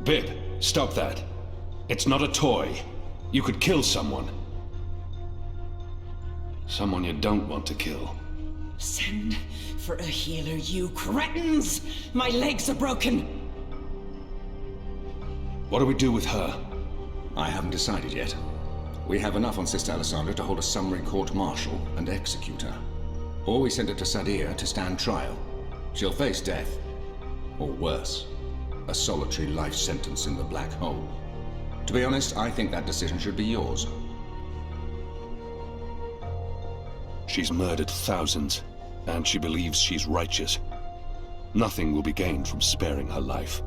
Bib, stop that. It's not a toy. You could kill someone. Someone you don't want to kill. Send for a healer, you cretins! My legs are broken! What do we do with her? I haven't decided yet. We have enough on Sister Alessandra to hold a summary court-martial and execute her. Or we send her to Sadir to stand trial. She'll face death. Or worse, a solitary life sentence in the black hole. To be honest, I think that decision should be yours. She's murdered thousands, and she believes she's righteous. Nothing will be gained from sparing her life.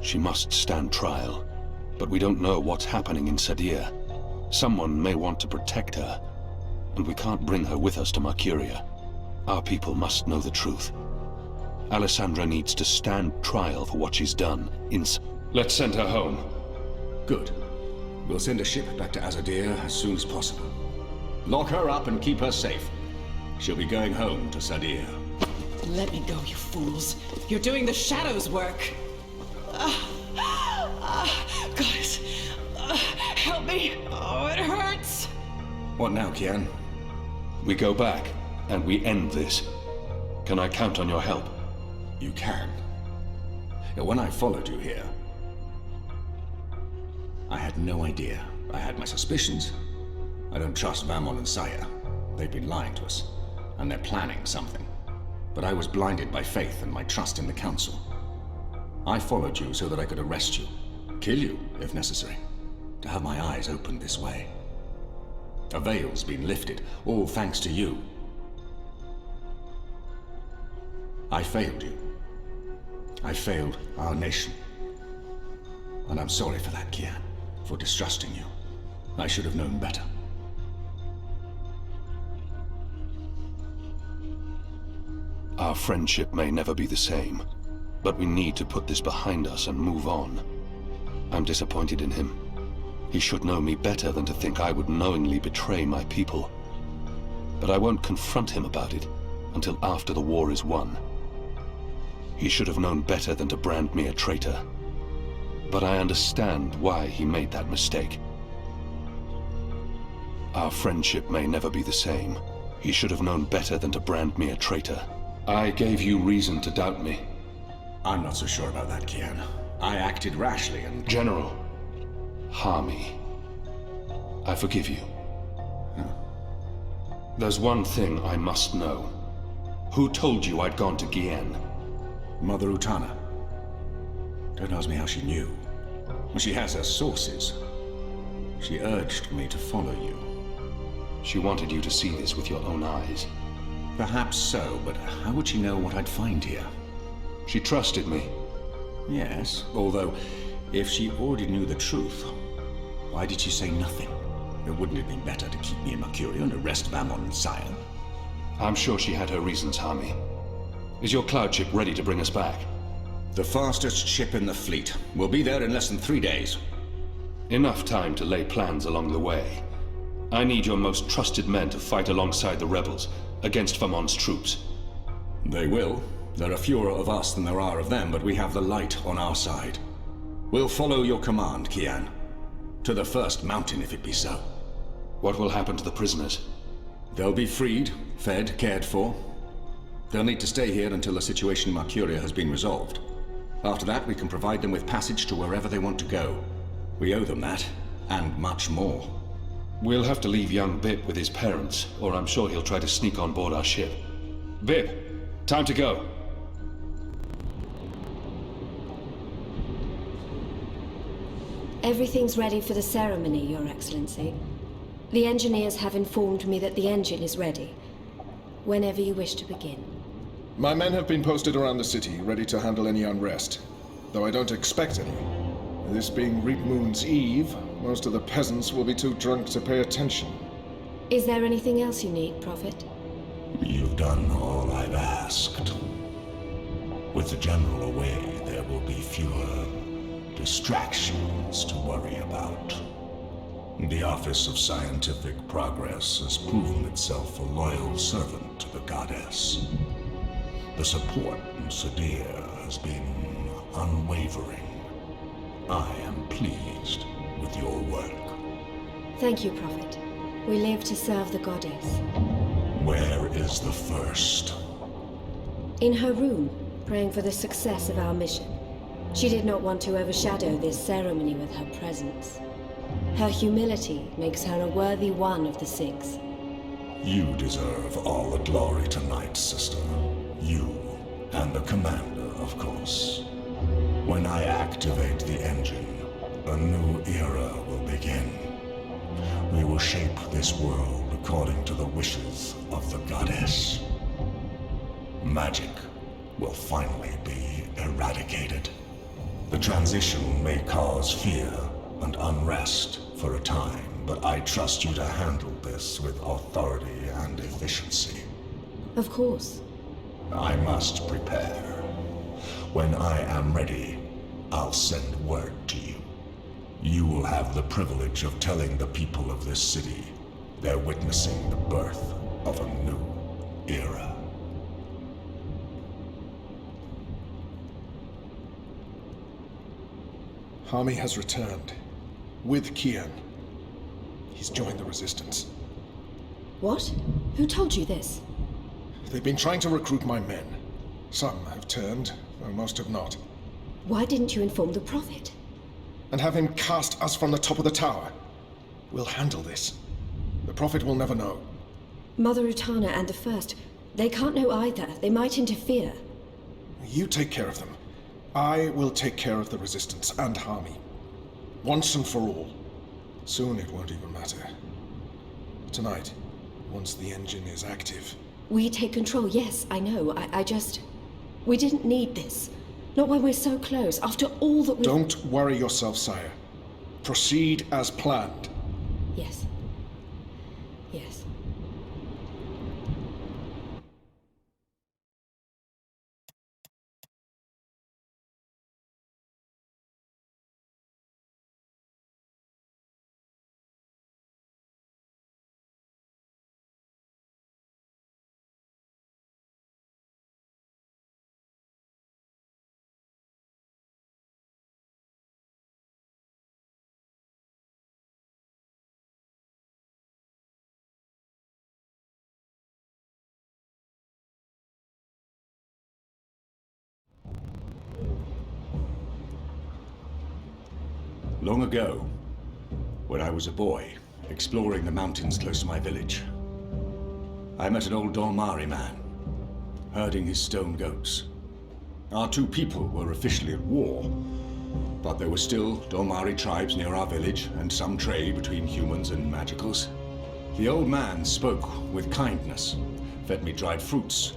She must stand trial, but we don't know what's happening in Sadir. Someone may want to protect her, and we can't bring her with us to Mercuria. Our people must know the truth. Alessandra needs to stand trial for what she's done. Let's send her home. Good. We'll send a ship back to Azadir as soon as possible. Lock her up and keep her safe. She'll be going home to Sadir. Let me go, you fools. You're doing the Shadow's work. Goddess, help me. Oh, it hurts. What now, Kian? We go back, and we end this. Can I count on your help? You can. When I followed you here, I had no idea. I had my suspicions. I don't trust Vamon and Saya. They've been lying to us, and they're planning something. But I was blinded by faith and my trust in the Council. I followed you so that I could arrest you, kill you, if necessary, to have my eyes opened this way. A veil's been lifted, all thanks to you. I failed you. I failed our nation. And I'm sorry for that, Kian, for distrusting you. I should have known better. Our friendship may never be the same, but we need to put this behind us and move on. I'm disappointed in him. He should know me better than to think I would knowingly betray my people. But I won't confront him about it until after the war is won. He should have known better than to brand me a traitor. But I understand why he made that mistake. Our friendship may never be the same. He should have known better than to brand me a traitor. I gave you reason to doubt me. I'm not so sure about that, Kian. I acted rashly and... General, Harmy, I forgive you. There's one thing I must know. Who told you I'd gone to Kian? Mother Utana. Don't ask me how she knew. She has her sources. She urged me to follow you. She wanted you to see this with your own eyes. Perhaps so, but how would she know what I'd find here? She trusted me. Yes, although, if she already knew the truth, why did she say nothing? Wouldn't it be better to keep me in Mercuria and arrest Vamon and Saya? I'm sure she had her reasons, Harmy. Is your cloud ship ready to bring us back? The fastest ship in the fleet. We'll be there in less than 3 days. Enough time to lay plans along the way. I need your most trusted men to fight alongside the rebels, against Vamon's troops. They will. There are fewer of us than there are of them, but we have the light on our side. We'll follow your command, Kian. To the first mountain, if it be so. What will happen to the prisoners? They'll be freed, fed, cared for. They'll need to stay here until the situation in Mercuria has been resolved. After that, we can provide them with passage to wherever they want to go. We owe them that, and much more. We'll have to leave young Bip with his parents, or I'm sure he'll try to sneak on board our ship. Bip, time to go. Everything's ready for the ceremony, Your Excellency. The engineers have informed me that the engine is ready. Whenever you wish to begin. My men have been posted around the city, ready to handle any unrest. Though I don't expect any. This being Reap Moon's Eve, most of the peasants will be too drunk to pay attention. Is there anything else you need, Prophet? You've done all I've asked. With the General away, there will be fewer distractions to worry about. The Office of Scientific Progress has proven itself a loyal servant to the Goddess. The support in Sadir has been unwavering. I am pleased with your work. Thank you, Prophet. We live to serve the goddess. Where is the first? In her room, praying for the success of our mission. She did not want to overshadow this ceremony with her presence. Her humility makes her a worthy one of the six. You deserve all the glory tonight, sister. You and the commander, of course. When I activate the engine, a new era will begin. We will shape this world according to the wishes of the goddess. Magic will finally be eradicated. The transition may cause fear and unrest for a time, but I trust you to handle this with authority and efficiency. Of course. I must prepare. When I am ready, I'll send word to you. You will have the privilege of telling the people of this city they're witnessing the birth of a new era. Hami has returned. With Kian. He's joined the Resistance. What? Who told you this? They've been trying to recruit my men. Some have turned, though most have not. Why didn't you inform the Prophet? And have him cast us from the top of the tower. We'll handle this. The Prophet will never know. Mother Utana and the First, they can't know either. They might interfere. You take care of them. I will take care of the Resistance and Hami. Once and for all. Soon it won't even matter. Tonight, once the engine is active. We take control, yes, I know. I just... We didn't need this. Not when we're so close, after all that we... Don't worry yourself, sire. Proceed as planned. Yes. Yes. Long ago, when I was a boy, exploring the mountains close to my village, I met an old Dolmari man, herding his stone goats. Our two people were officially at war, but there were still Dolmari tribes near our village and some trade between humans and magicals. The old man spoke with kindness, fed me dried fruits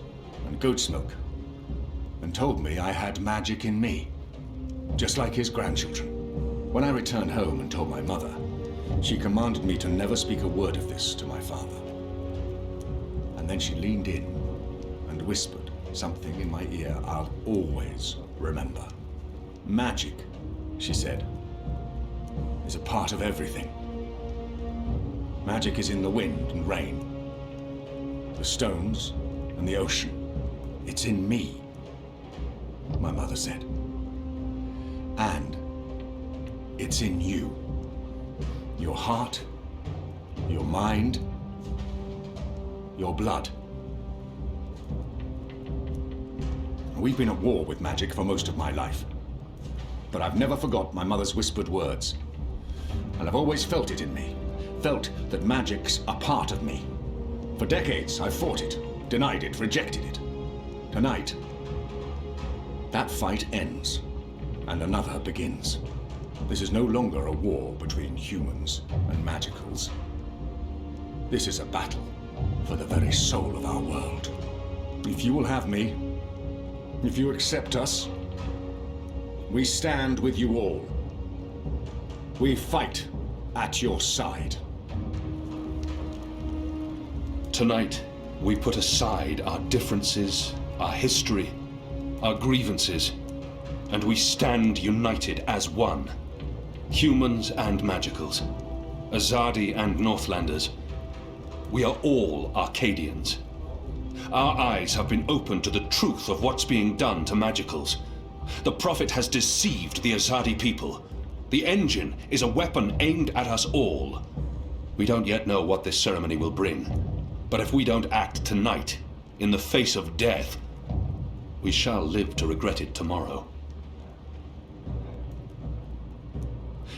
and goat's milk, and told me I had magic in me, just like his grandchildren. When I returned home and told my mother, she commanded me to never speak a word of this to my father. And then she leaned in and whispered something in my ear I'll always remember. Magic, she said, is a part of everything. Magic is in the wind and rain, the stones and the ocean. It's in me, my mother said. And it's in you. Your heart, your mind, your blood. We've been at war with magic for most of my life. But I've never forgot my mother's whispered words. And I've always felt it in me. Felt that magic's a part of me. For decades, I've fought it, denied it, rejected it. Tonight, that fight ends, and another begins. This is no longer a war between humans and magicals. This is a battle for the very soul of our world. If you will have me, if you accept us, we stand with you all. We fight at your side. Tonight, we put aside our differences, our history, our grievances, and we stand united as one. Humans and magicals, Azadi and Northlanders. We are all Arcadians. Our eyes have been opened to the truth of what's being done to magicals. The Prophet has deceived the Azadi people. The engine is a weapon aimed at us all. We don't yet know what this ceremony will bring, but if we don't act tonight, in the face of death, we shall live to regret it tomorrow.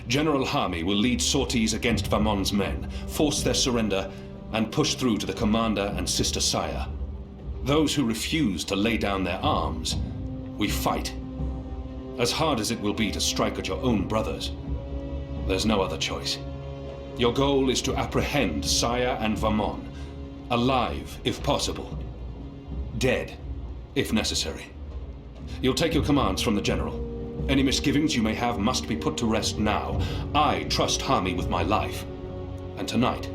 General Harmy will lead sorties against Vamon's men, force their surrender, and push through to the commander and Sister Saya. Those who refuse to lay down their arms, we fight. As hard as it will be to strike at your own brothers, there's no other choice. Your goal is to apprehend Saya and Vamon, alive if possible, dead if necessary. You'll take your commands from the General. Any misgivings you may have must be put to rest now. I trust Harmy with my life. And tonight,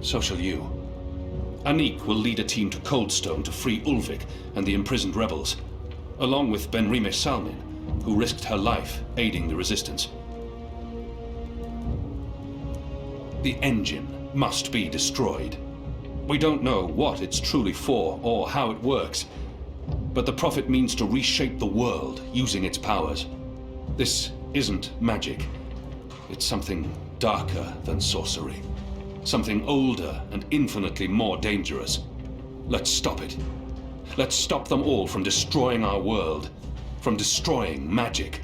so shall you. Anik will lead a team to Coldstone to free Ulvik and the imprisoned rebels, along with Benrime Salmin, who risked her life aiding the resistance. The engine must be destroyed. We don't know what it's truly for or how it works, but the Prophet means to reshape the world using its powers. This isn't magic. It's something darker than sorcery. Something older and infinitely more dangerous. Let's stop it. Let's stop them all from destroying our world, from destroying magic.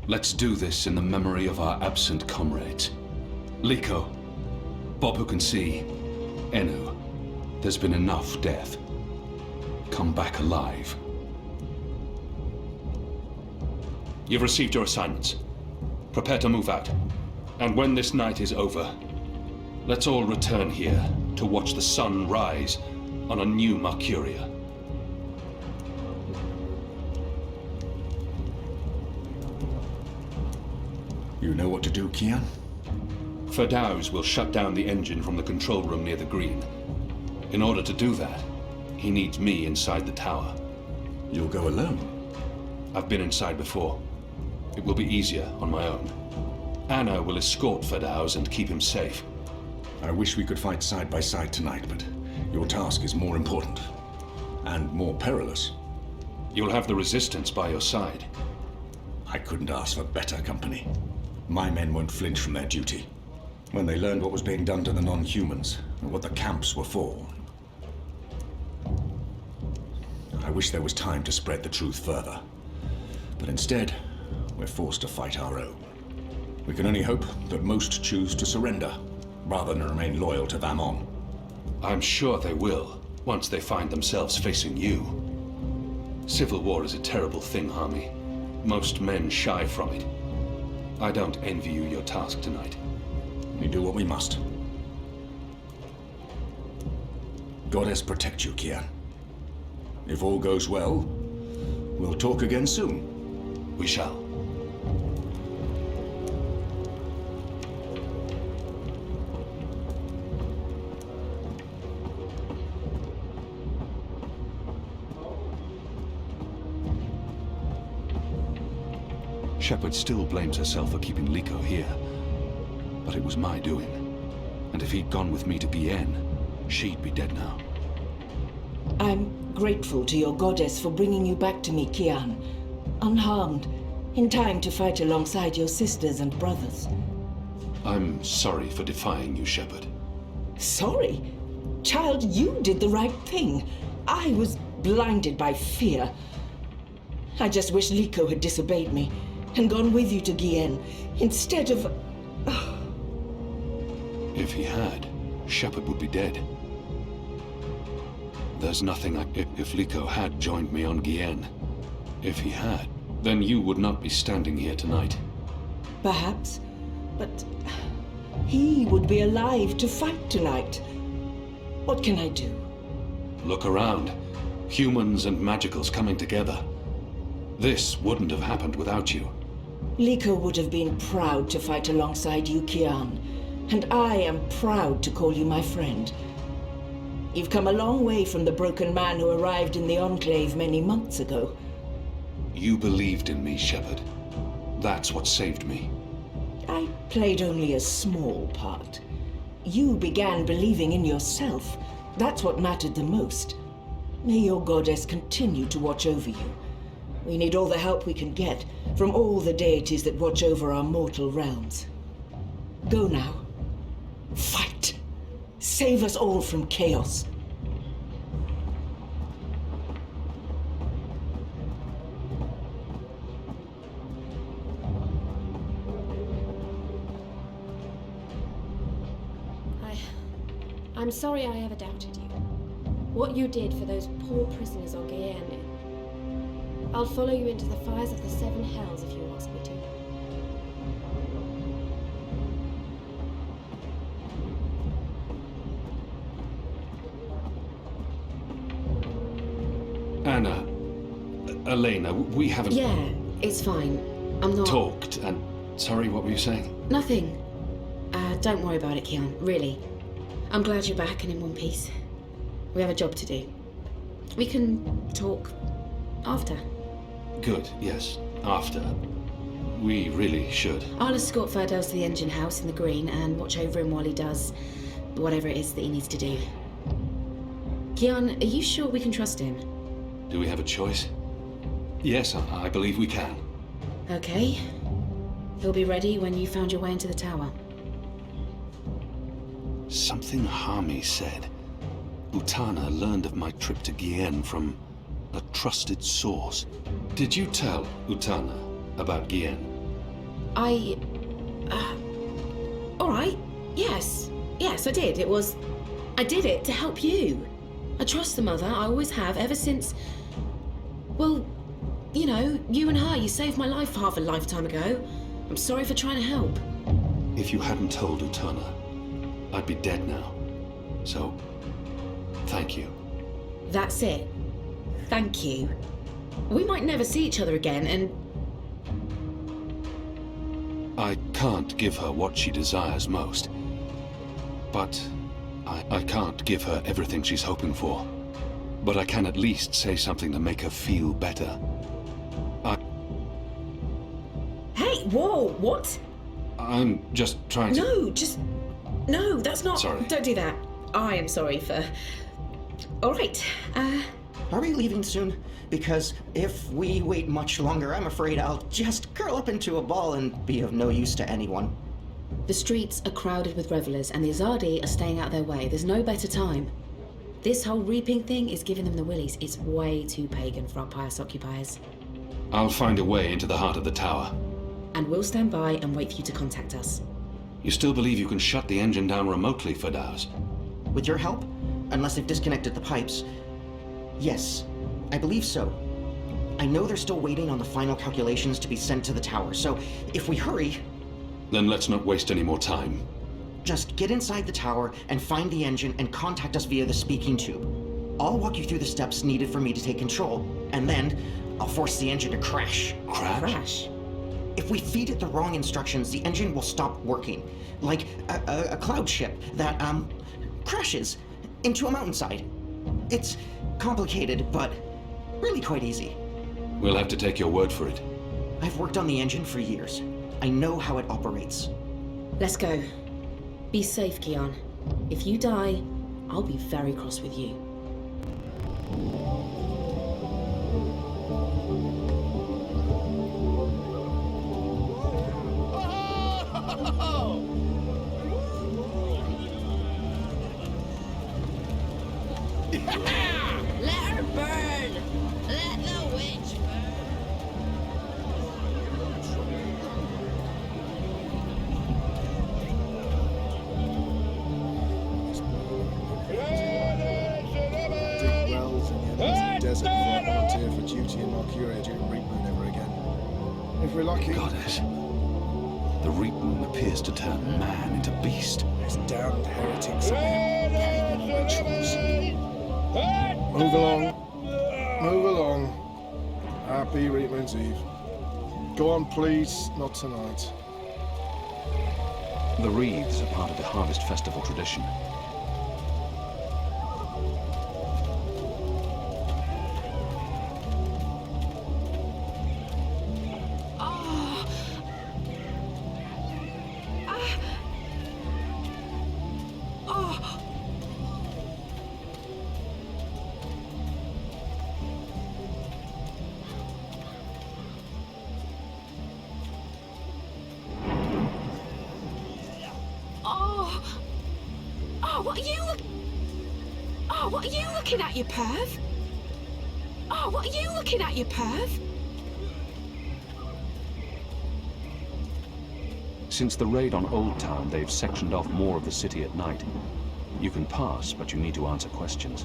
Let's do this in the memory of our absent comrades. Liko, Bob who can see, Enu, there's been enough death. Come back alive. You've received your assignments. Prepare to move out. And when this night is over, let's all return here to watch the sun rise on a new Mercuria. You know what to do, Kian? Ferdows will shut down the engine from the control room near the green. In order to do that, he needs me inside the tower. You'll go alone? I've been inside before. It will be easier on my own. Anna will escort Ferdows and keep him safe. I wish we could fight side by side tonight, but your task is more important. And more perilous. You'll have the Resistance by your side. I couldn't ask for better company. My men won't flinch from their duty. When they learned what was being done to the non-humans, and what the camps were for. I wish there was time to spread the truth further. But instead, we're forced to fight our own. We can only hope that most choose to surrender, rather than remain loyal to Vamon. I'm sure they will, once they find themselves facing you. Civil war is a terrible thing, Harmy. Most men shy from it. I don't envy you your task tonight. We do what we must. Goddess protect you, Kian. If all goes well, we'll talk again soon. We shall. Shepard still blames herself for keeping Liko here. But it was my doing. And if he'd gone with me to Bien, she'd be dead now. I'm grateful to your goddess for bringing you back to me, Kian. Unharmed, in time to fight alongside your sisters and brothers. I'm sorry for defying you, Shepard. Sorry? Child, you did the right thing. I was blinded by fear. I just wish Liko had disobeyed me and gone with you to Gien, instead of... If he had, Shepard would be dead. There's nothing if Liko had joined me on Gien. If he had, then you would not be standing here tonight. Perhaps, but he would be alive to fight tonight. What can I do? Look around. Humans and magicals coming together. This wouldn't have happened without you. Liko would have been proud to fight alongside you, Kian. And I am proud to call you my friend. You've come a long way from the broken man who arrived in the Enclave many months ago. You believed in me, Shepard. That's what saved me. I played only a small part. You began believing in yourself. That's what mattered the most. May your goddess continue to watch over you. We need all the help we can get from all the deities that watch over our mortal realms. Go now. Fight. Save us all from chaos. I'm sorry I ever doubted you. What you did for those poor prisoners on Guyane. I'll follow you into the fires of the seven hells if you ask me to. Anna, Elena, we haven't... Yeah, it's fine. I'm not... talked, and... Sorry, what were you saying? Nothing. Don't worry about it, Kian, really. I'm glad you're back and in one piece. We have a job to do. We can talk after. Good, yes. After. We really should. I'll escort Ferdow's to the engine house in the green and watch over him while he does whatever it is that he needs to do. Kian, are you sure we can trust him? Do we have a choice? Yes, I believe we can. Okay. He'll be ready when you found your way into the tower. Something Harmy said. Utana learned of my trip to Guyane from a trusted source. Did you tell Utana about Guyane? All right. Yes. Yes, I did. I did it to help you. I trust the mother. I always have, ever since... Well, you know, you and her, you saved my life half a lifetime ago. I'm sorry for trying to help. If you hadn't told Utana, I'd be dead now. So, thank you. That's it. Thank you. We might never see each other again, and... I can't give her what she desires most. But I can't give her everything she's hoping for. But I can at least say something to make her feel better. Hey, whoa, what? I'm just trying to... No, that's not... Sorry. Don't do that. I am sorry for... All right, Are we leaving soon? Because if we wait much longer, I'm afraid I'll just curl up into a ball and be of no use to anyone. The streets are crowded with revelers, and the Azadi are staying out their way. There's no better time. This whole reaping thing is giving them the willies. It's way too pagan for our pious occupiers. I'll find a way into the heart of the tower. And we'll stand by and wait for you to contact us. You still believe you can shut the engine down remotely, Ferdow's? With your help? Unless they've disconnected the pipes. Yes, I believe so. I know they're still waiting on the final calculations to be sent to the tower, so if we hurry... Then let's not waste any more time. Just get inside the tower and find the engine and contact us via the speaking tube. I'll walk you through the steps needed for me to take control, and then I'll force the engine to crash. Crash? If we feed it the wrong instructions, the engine will stop working. Like a cloud ship that, crashes into a mountainside. It's complicated, but really quite easy. We'll have to take your word for it. I've worked on the engine for years. I know how it operates. Let's go. Be safe, Kian. If you die, I'll be very cross with you. Let her burn! Let the witch burn! Dig wells in the Amazon desert before I volunteer for duty in Mercuria during Reap Moon ever again. If we're lucky. Goddess. The Reap Moon appears to turn man into beast. These damned heretics are paying rituals. Move along. Move along. Happy Reap Moon's Eve. Go on, please. Not tonight. The wreaths are part of the Harvest Festival tradition. Oh, what are you looking at, you perv? Oh, what are you looking at, you perv? Since the raid on Old Town, they've sectioned off more of the city at night. You can pass, but you need to answer questions.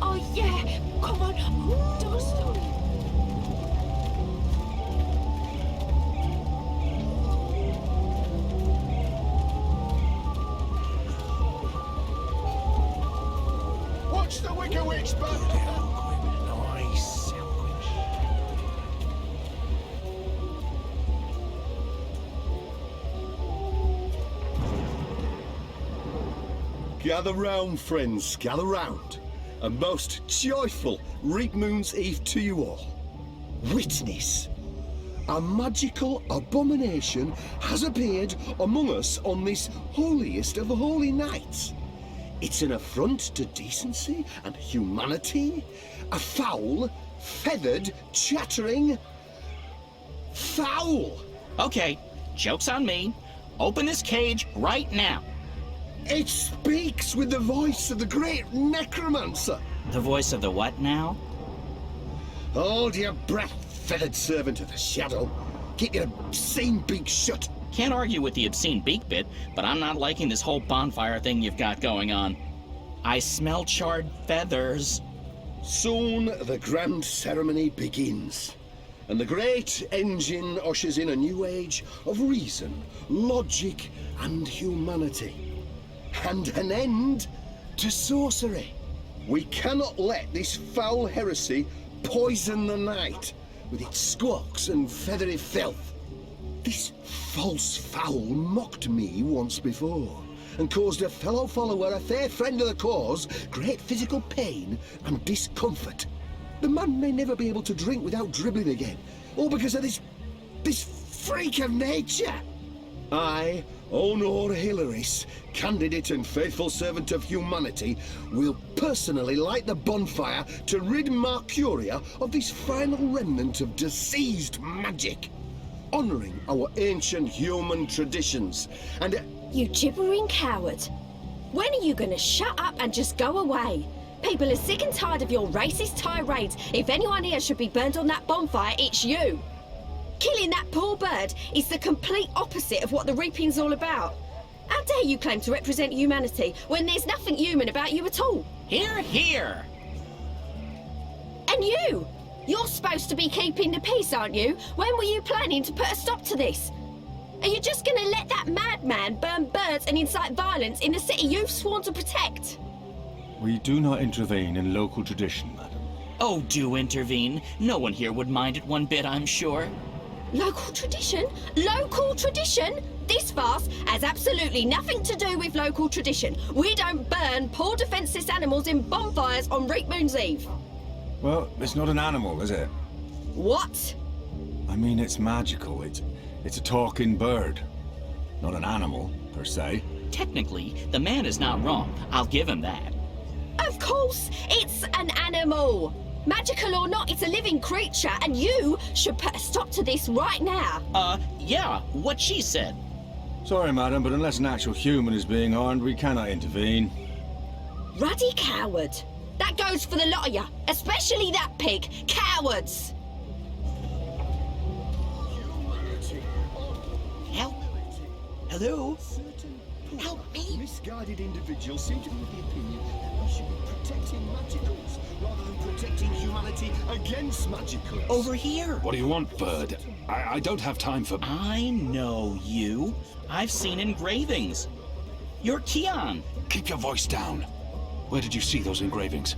Oh, yeah. Come on. Don't stop. Watch the Wicker Witch, bud! Nice. Gather round, friends, gather round. A most joyful Reap Moon's Eve to you all. Witness. A magical abomination has appeared among us on this holiest of holy nights. It's an affront to decency and humanity. A foul, feathered, chattering... fowl! Okay, joke's on me. Open this cage right now. It speaks with the voice of the great necromancer. The voice of the what now? Hold your breath, feathered servant of the shadow. Keep your obscene beak shut. Can't argue with the obscene beak bit, but I'm not liking this whole bonfire thing you've got going on. I smell charred feathers. Soon the grand ceremony begins, and the great engine ushers in a new age of reason, logic, and humanity. And an end to sorcery. We cannot let this foul heresy poison the night with its squawks and feathery filth. This false fowl mocked me once before, and caused a fellow follower, a fair friend of the cause, great physical pain and discomfort. The man may never be able to drink without dribbling again, all because of this freak of nature. I, Honor Hilaris, candidate and faithful servant of humanity, will personally light the bonfire to rid Mercuria of this final remnant of diseased magic, honoring our ancient human traditions, and... You gibbering coward. When are you gonna shut up and just go away? People are sick and tired of your racist tirades. If anyone here should be burned on that bonfire, it's you. Killing that poor bird is the complete opposite of what the reaping's all about. How dare you claim to represent humanity when there's nothing human about you at all? Hear, hear! And you! You're supposed to be keeping the peace, aren't you? When were you planning to put a stop to this? Are you just gonna let that madman burn birds and incite violence in the city you've sworn to protect? We do not intervene in local tradition, madam. Oh, do intervene. No one here would mind it one bit, I'm sure. Local tradition? Local tradition? This farce has absolutely nothing to do with local tradition. We don't burn poor defenseless animals in bonfires on Reap Moon's Eve. Well, it's not an animal, is it? What? I mean, it's magical. It's a talking bird. Not an animal, per se. Technically, the man is not wrong. I'll give him that. Of course, it's an animal. Magical or not, it's a living creature, and you should put a stop to this right now. Yeah, what she said. Sorry, madam, but unless an actual human is being harmed, we cannot intervene. Ruddy coward. That goes for the lot of you, especially that pig. Cowards! Help? Hello? Help me! Misguided individuals seem to be of the opinion that we should be protecting magicals rather than protecting humanity against magicals. Over here. What do you want, bird? I don't have time for... I know you. I've seen engravings. You're Kian. Keep your voice down. Where did you see those engravings?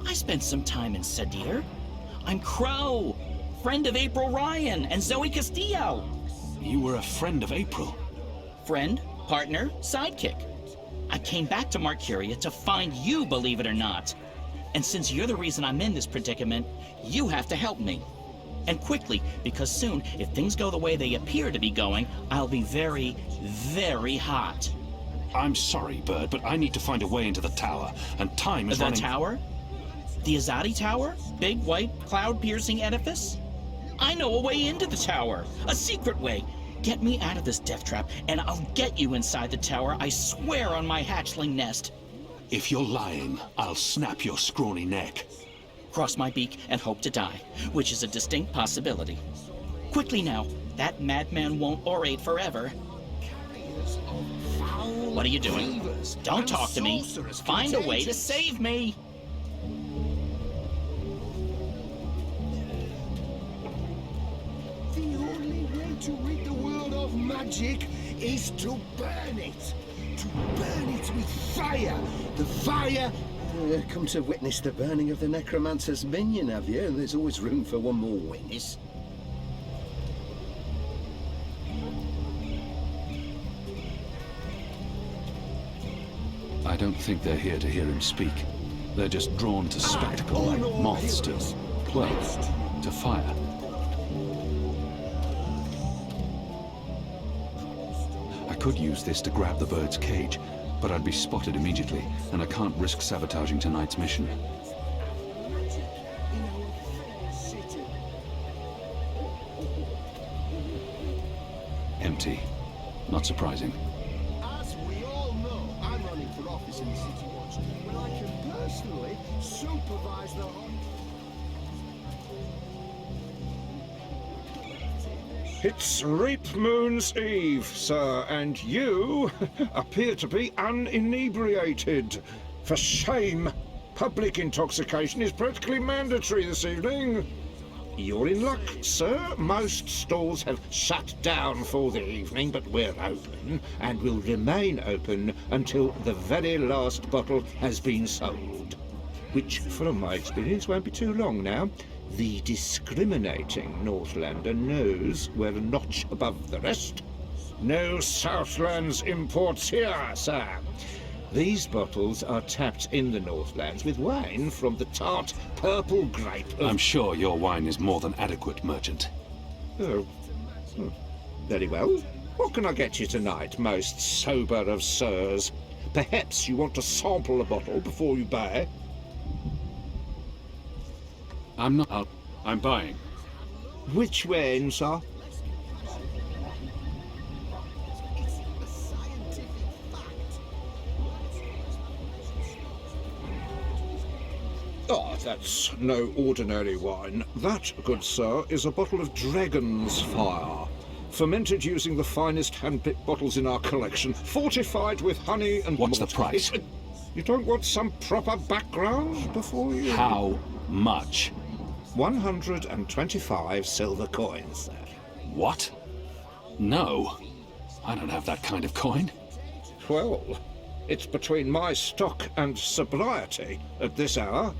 I spent some time in Sadir. I'm Crow, friend of April Ryan and Zoe Castillo. You were a friend of April. Friend, partner, sidekick. I came back to Mercuria to find you, believe it or not. And since you're the reason I'm in this predicament, you have to help me. And quickly, because soon, if things go the way they appear to be going, I'll be very, very hot. I'm sorry, Bird, but I need to find a way into the tower, and time is running... The tower? The Azadi Tower? Big, white, cloud-piercing edifice? I know a way into the tower. A secret way. Get me out of this death trap, and I'll get you inside the tower, I swear on my hatchling nest. If you're lying, I'll snap your scrawny neck. Cross my beak and hope to die, which is a distinct possibility. Quickly now, that madman won't orate forever. What are you doing? Don't talk to me. Find a way to save me. The only way to rid the world of magic is to burn it. To burn it with fire. The fire... come to witness the burning of the necromancer's minion, have you? And there's always room for one more witness. I don't think they're here to hear him speak. They're just drawn to spectacle like moths to, well, to fire. I could use this to grab the bird's cage, but I'd be spotted immediately, and I can't risk sabotaging tonight's mission. Empty. Not surprising. As we all know, I'm running for office in the City Watch, where I can personally supervise the whole... It's Reap Moon's Eve, sir, and you appear to be uninebriated. For shame! Public intoxication is practically mandatory this evening. You're in luck, sir. Most stalls have shut down for the evening, but we're open, and will remain open until the very last bottle has been sold. Which, from my experience, won't be too long now. The discriminating Northlander knows we're a notch above the rest. No Southlands imports here, sir. These bottles are tapped in the Northlands with wine from the tart purple grape of... I'm sure your wine is more than adequate, merchant. Oh. Very well. What can I get you tonight, most sober of sirs? Perhaps you want to sample a bottle before you buy? I'm not... I'm buying. Which wine, sir? Ah, that's no ordinary wine. That, good sir, is a bottle of Dragon's Fire. Fermented using the finest hand-picked bottles in our collection, fortified with honey and What's malt. the price? You don't want some proper background before you... How much? 125 silver coins, sir. What? No. I don't have that kind of coin. Well, it's between my stock and sobriety at this hour.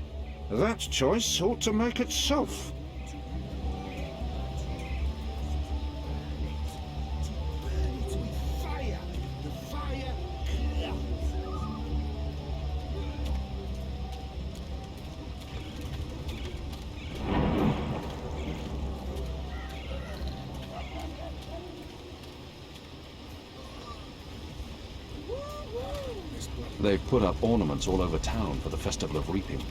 That choice ought to make itself. They've put up ornaments all over town for the Festival of Reaping.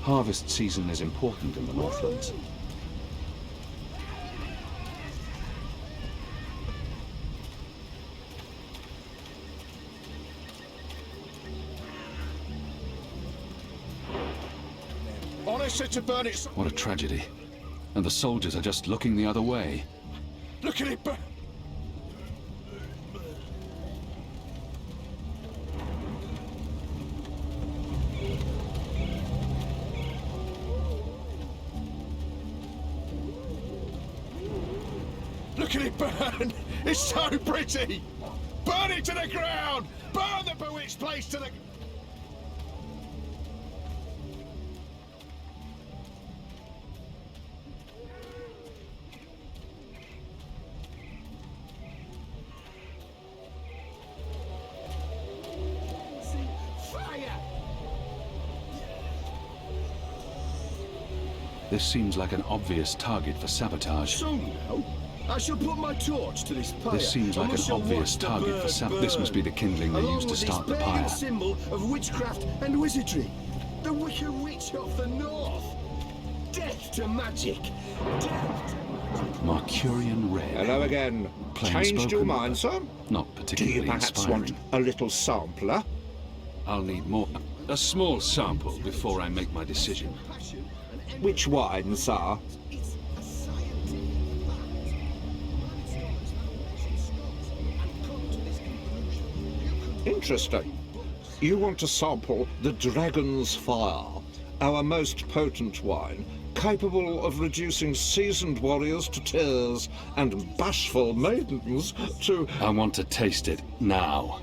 Harvest season is important in the Northlands. Honestly, to burn it... What a tragedy. And the soldiers are just looking the other way. Look at it burn! Look at it burn! It's so pretty! Burn it to the ground! Burn the bewitched place to the... Fire! This seems like an obvious target for sabotage. So now, I shall put my torch to this pyre. This seems like an obvious target for sabotage. This must be the kindling they used to start the pyre. Symbol of witchcraft and wizardry. The Wicked Witch of the North! Death to magic! Death to Marcurian Red. Hello again. Plain Changed your spoken, mind, but sir? Not Do particularly you perhaps inspiring. want a little sampler? I'll need more. A small sample before I make my decision. Which wine, sir? Interesting. You want to sample the Dragon's Fire, our most potent wine, capable of reducing seasoned warriors to tears and bashful maidens to... I want to taste it now.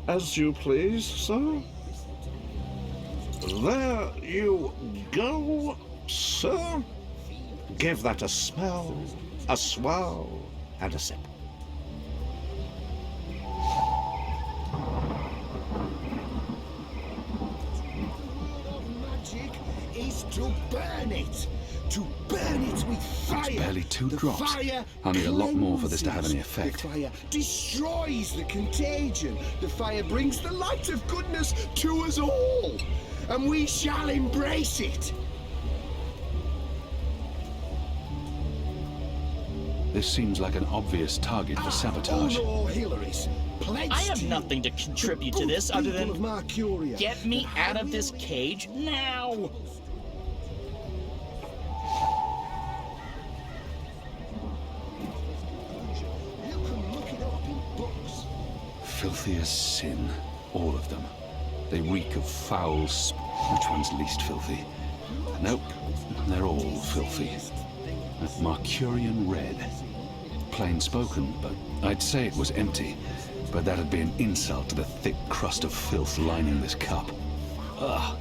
As you please, sir. There you go, sir. Give that a smell, a swell, and a sip. magic is to burn it! To burn it with fire! That's barely 2 The drops. fire I'll need a lot more for this to have any cleanses. effect. The fire destroys the contagion. The fire brings the light of goodness to us all. And we shall embrace it. This seems like an obvious target for sabotage. Oh no, Hillary's. Pledged I have to you. nothing to contribute The to this good other people than of Mercuria. get me out of this cage now! You can look it up in books. Filthy as sin. All of them. They reek of foul Which one's least filthy? Nope. They're all filthy. Marcurian Red. Plain spoken, but I'd say it was empty. But that'd be an insult to the thick crust of filth lining this cup. Ugh.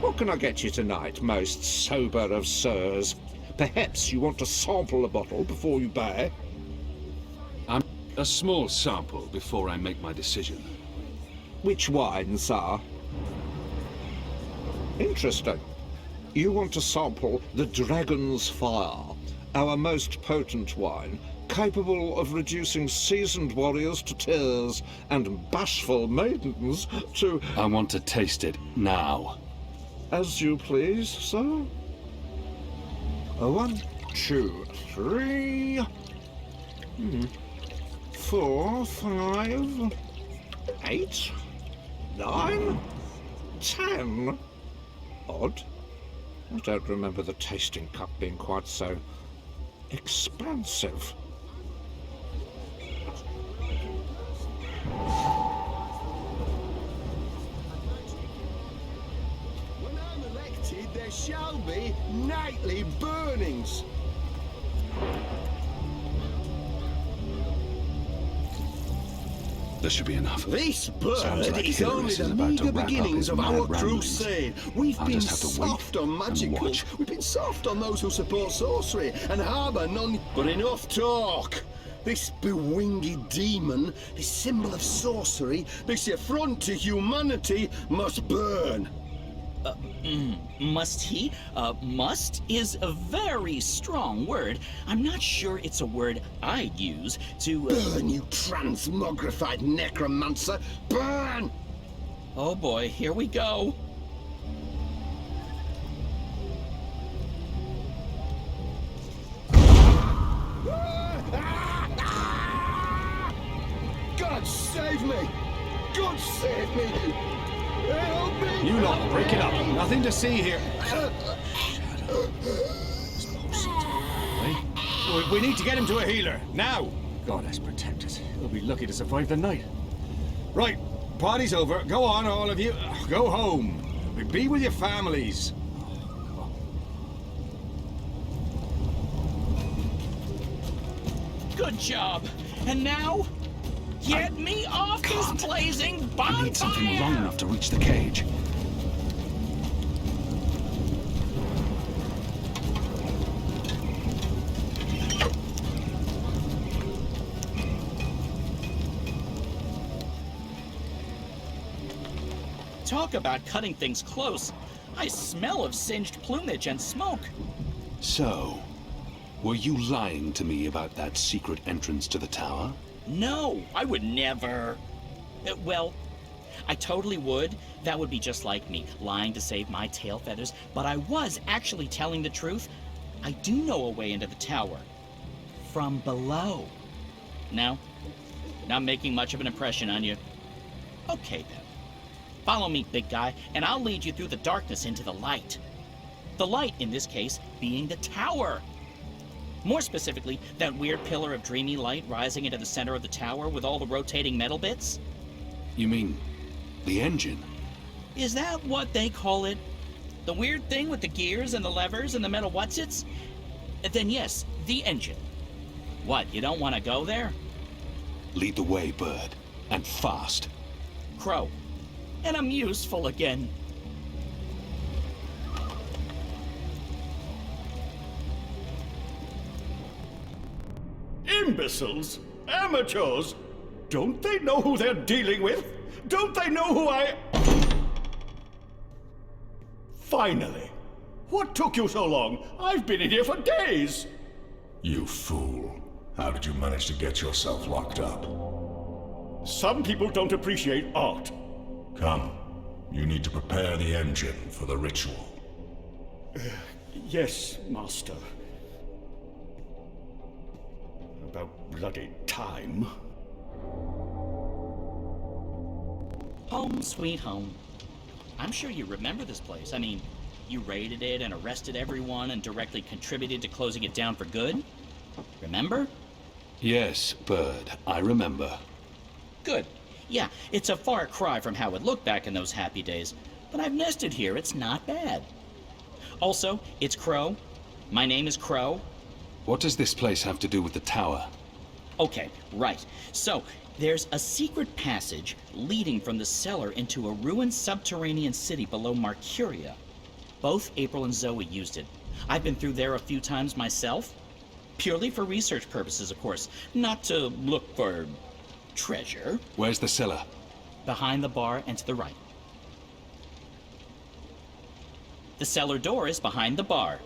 What can I get you tonight, most sober of sirs? Perhaps you want to sample a bottle before you buy? A small sample before I make my decision. Which wine, sir? Interesting. You want to sample the Dragon's Fire, our most potent wine, capable of reducing seasoned warriors to tears and bashful maidens to... I want to taste it now. As you please, sir. 1, 2, 3... 4, 5... 8... 9... 10... Odd. I don't remember the tasting cup being quite so expansive. When I'm elected, there shall be nightly burnings. This should be enough. This bird Sounds like is Hillary's only is the about to meager wrap up beginnings his of mad our ramblings. crusade. We've I'll been just have to wait soft on and magical. watch. We've been soft on those who support sorcery and harbour none. But enough talk. This bewinged demon, this symbol of sorcery, this affront to humanity, must burn. Must he? Must is a very strong word. I'm not sure it's a word I'd use to... Burn, you transmogrified necromancer! Burn! Oh boy, here we go. God save me! God save me! Help me! You lot, break it up. Nothing to see here. We need to get him to a healer, now! God has protected us. He'll be lucky to survive the night. Right, party's over. Go on, all of you. Go home. Be with your families. Good job. And now, get me off this blazing bonfire! I need something long enough to reach the cage. Talk about cutting things close. I smell of singed plumage and smoke. So, Were you lying to me about that secret entrance to the tower? No, I would never. Well, I totally would. That would be just like me, lying to save my tail feathers. But I was actually telling the truth. I do know a way into the tower. From below. No? Not making much of an impression on you. Okay then. Follow me, big guy, and I'll lead you through the darkness into the light. The light, in this case, being the tower. More specifically, that weird pillar of dreamy light rising into the center of the tower with all the rotating metal bits. You mean the engine? Is that what they call it? The weird thing with the gears and the levers and the metal whatsits? Then yes, the engine. What, you don't want to go there? Lead the way, Bird. And fast. Crow. And I'm useful again. Imbeciles? Amateurs? Don't they know who they're dealing with? Don't they know who I... Finally. What took you so long? I've been in here for days. You fool. How did you manage to get yourself locked up? Some people don't appreciate art. Come. You need to prepare the engine for the ritual. Yes, Master. About bloody time. Home sweet home. I'm sure you remember this place. I mean, you raided it and arrested everyone and directly contributed to closing it down for good. Remember? Yes, Bird, I remember. Good. Yeah, it's a far cry from how it looked back in those happy days, but I've nested here. It's not bad. Also, it's Crow. My name is Crow. What does this place have to do with the tower? Okay, right. So, there's a secret passage leading from the cellar into a ruined subterranean city below Marcuria. Both April and Zoe used it. I've been through there a few times myself. Purely for research purposes, of course. Not to look for treasure. Where's the cellar? Behind the bar and to the right. The cellar door is behind the bar.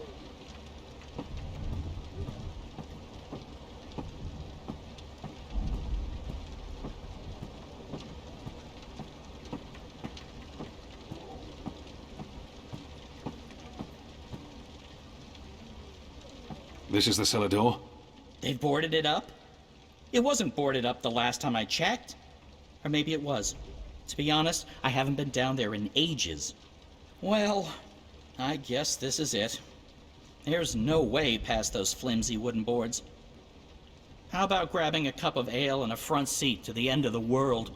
This is the cellar door? They've boarded it up? It wasn't boarded up the last time I checked. Or maybe it was. To be honest, I haven't been down there in ages. Well, I guess this is it. There's no way past those flimsy wooden boards. How about grabbing a cup of ale and a front seat to the end of the world?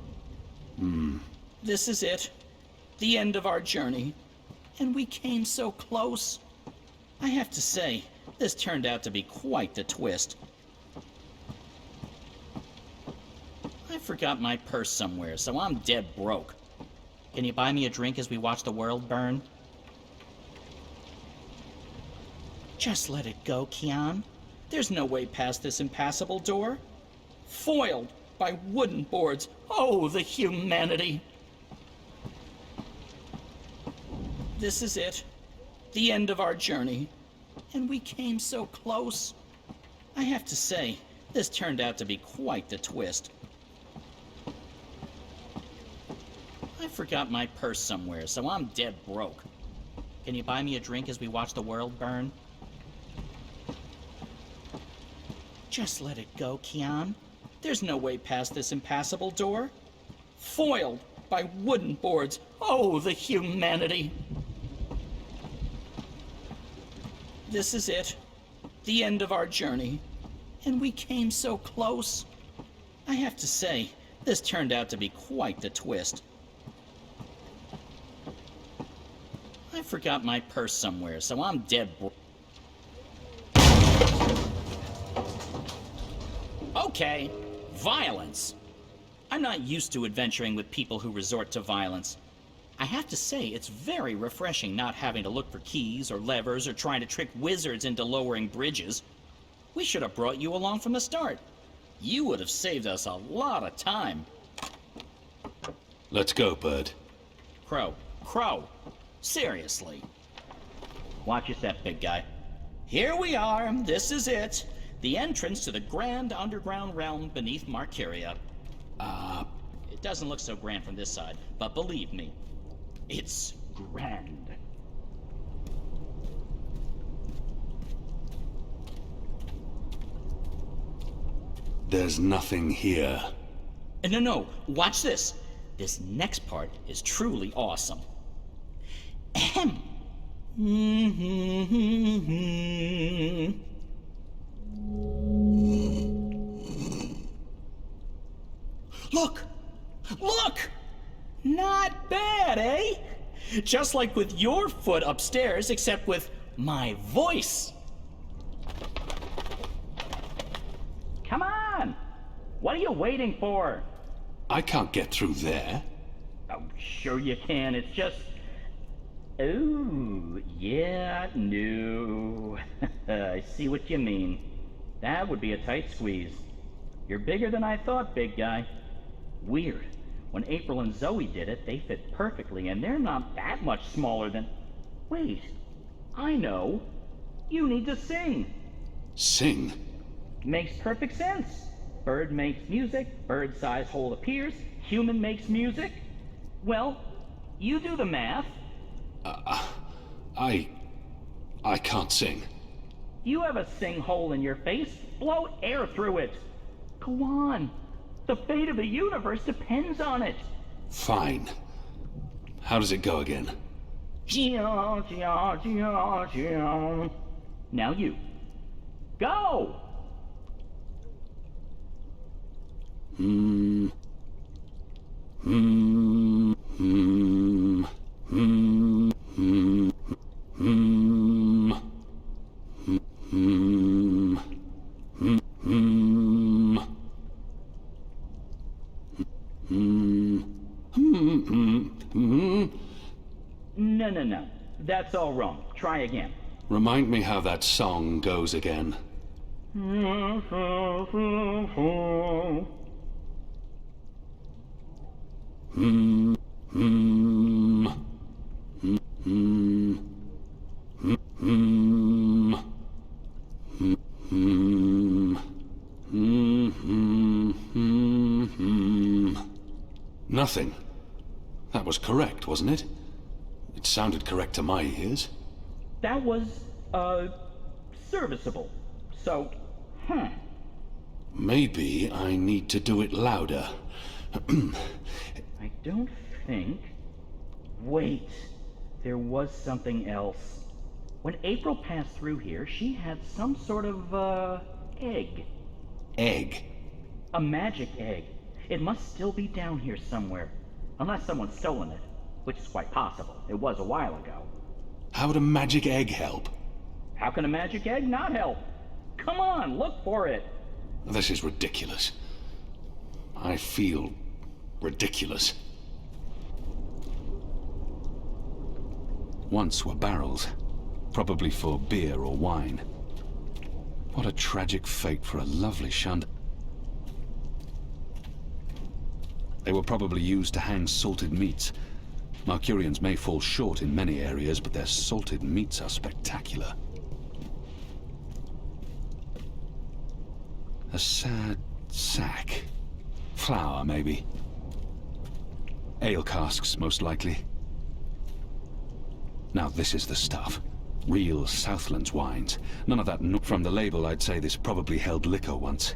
This is it. The end of our journey. And we came so close. I have to say, this turned out to be quite the twist. I forgot my purse somewhere, so I'm dead broke. Can you buy me a drink as we watch the world burn? Just let it go, Kian. There's no way past this impassable door. Foiled by wooden boards. Oh, the humanity. This is it. The end of our journey. And we came so close. I have to say, this turned out to be quite the twist. I forgot my purse somewhere, so I'm dead broke. Can you buy me a drink as we watch the world burn? Just let it go, Kian. There's no way past this impassable door. Foiled by wooden boards. Oh, the humanity. This is it. The end of our journey. And we came so close. I have to say, this turned out to be quite the twist. I forgot my purse somewhere, so I'm dead broke. Okay, violence. I'm not used to adventuring with people who resort to violence. I have to say, it's very refreshing not having to look for keys or levers or trying to trick wizards into lowering bridges. We should have brought you along from the start. You would have saved us a lot of time. Let's go, Bird. Crow. Seriously. Watch your step, big guy. Here we are. This is it. The entrance to the grand underground realm beneath Marcuria. It doesn't look so grand from this side, but believe me, it's grand. There's nothing here. No, watch this. This next part is truly awesome. Ahem. Look! Look! Not bad, eh? Just like with your foot upstairs, except with my voice. Come on! What are you waiting for? I can't get through there. Oh, sure you can. It's just... Oh, yeah, no. I see what you mean. That would be a tight squeeze. You're bigger than I thought, big guy. Weird. When April and Zoe did it, they fit perfectly, and they're not that much smaller than... Wait, I know. You need to sing. Sing? Makes perfect sense. Bird makes music, bird-sized hole appears, human makes music. Well, you do the math. I can't sing. You have a sing hole in your face. Blow air through it. Go on. The fate of the universe depends on it. Fine. How does it go again? Now you. Go! No. That's all wrong. Try again. Remind me how that song goes again. Nothing. That was correct, wasn't it? It sounded correct to my ears. That was, serviceable. So, Maybe I need to do it louder. I don't think... Wait. There was something else. When April passed through here, she had some sort of, egg. Egg? A magic egg. It must still be down here somewhere. Unless someone's stolen it. Which is quite possible. It was a while ago. How would a magic egg help? How can a magic egg not help? Come on, look for it. This is ridiculous. I feel ridiculous. Once were barrels, probably for beer or wine. What a tragic fate for a lovely shund. They were probably used to hang salted meats. Marcurians may fall short in many areas, but their salted meats are spectacular. A sad sack. Flour, maybe. Ale casks, most likely. Now this is the stuff. Real Southlands wines. None of that from the label, I'd say this probably held liquor once.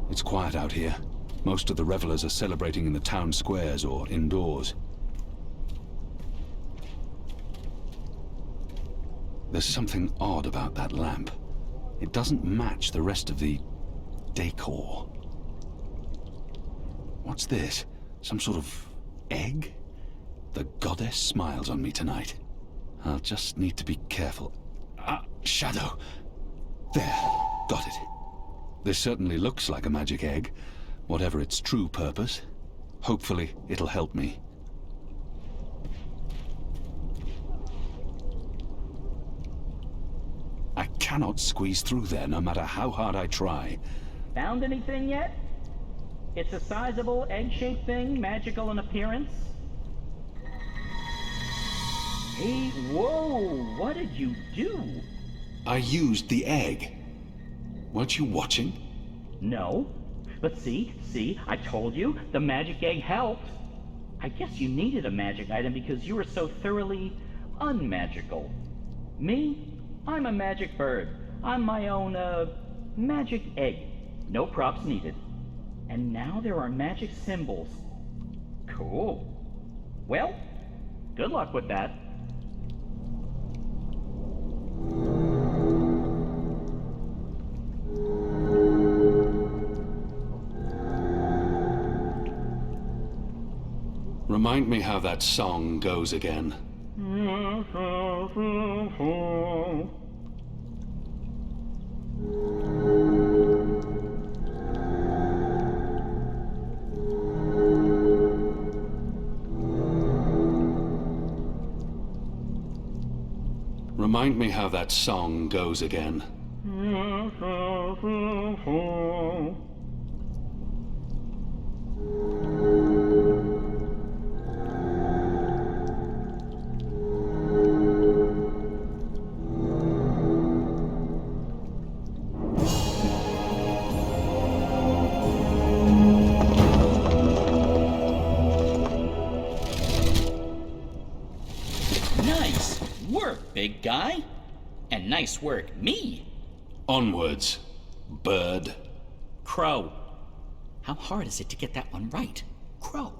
It's quiet out here. Most of the revelers are celebrating in the town squares or indoors. There's something odd about that lamp. It doesn't match the rest of the decor. What's this? Some sort of egg? The goddess smiles on me tonight. I'll just need to be careful. Shadow! There, got it. This certainly looks like a magic egg, whatever its true purpose. Hopefully, it'll help me. I cannot squeeze through there, no matter how hard I try. Found anything yet? It's a sizable, egg-shaped thing, magical in appearance. Hey, whoa! What did you do? I used the egg. Weren't you watching? No. But see, I told you, the magic egg helped. I guess you needed a magic item because you were so thoroughly unmagical. Me? I'm a magic bird. I'm my own, magic egg. No props needed. And now there are magic symbols. Cool. Well, good luck with that. Remind me how that song goes again. Remind me how that song goes again. Nice work, big guy. And nice work, me. Onwards, bird. Crow. How hard is it to get that one right? Crow.